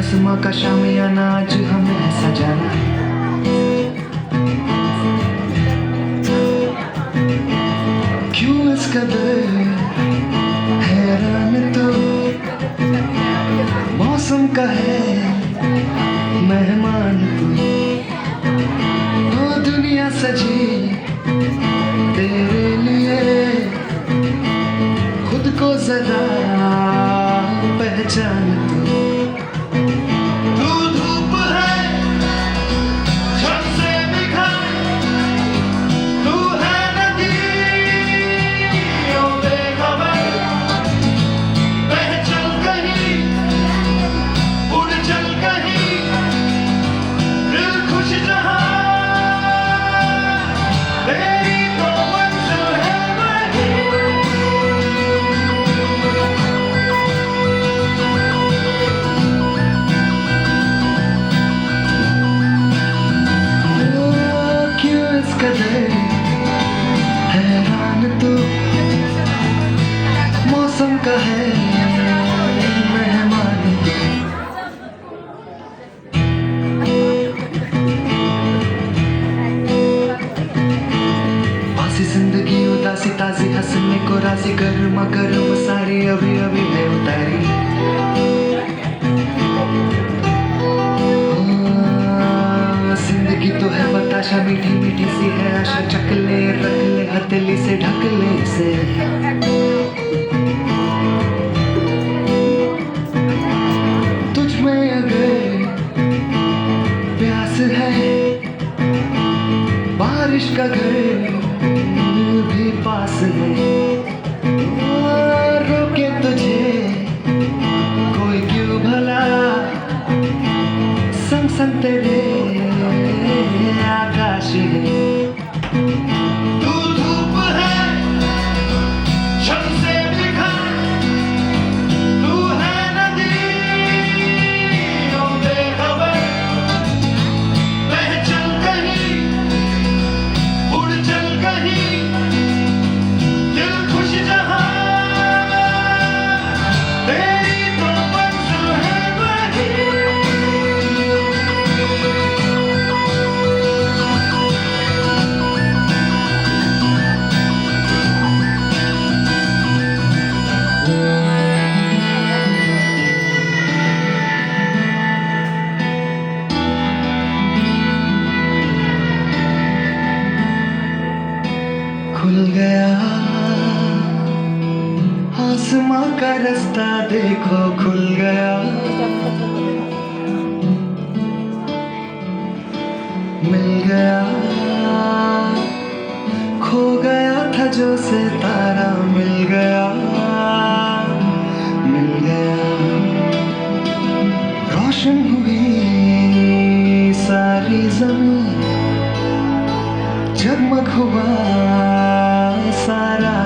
आसमां का शामियाना आज हमें सजाना। क्यों इस कदर हैरान तो मौसम का है मेहमान तो दुनिया सजी तेरे लिए, खुद को जरा पहचान तू धूप है छत से बिखर, तू है नदी ओ बेखबर, बह चल कहीं उड़ चल कहीं, दिल खुश जहां तेरी तो मंजिल है कदर हैरान तो मौसम का है मेहमान। बासी जिंदगी उदासी ताजी हंसने को राजी, गर्मा गर्म साड़ी अभी अभी मैं उतारी। जिंदगी तो है बताशा मीठी मीठी सी है आशा, चक ले रख ले हथेली से ढक ले इसे। तुझ में अगर प्यास है बारिश का घर भी पास है, रोके तुझे कोई क्यों भला, संग संग तेरे आकाश है। तू धूप है छत से बिखर, तू है नदी ओ बेखबर, बह चल कहीं उड़ चल कहीं, दिल खुश जहां तेरी तो मंजिल है वही। खुल गया आसमां का रास्ता देखो खुल गया, मिल गया खो गया था जो सितारा, मिल गया रोशन हुई सारी जमीन, जगमग हुआ सारा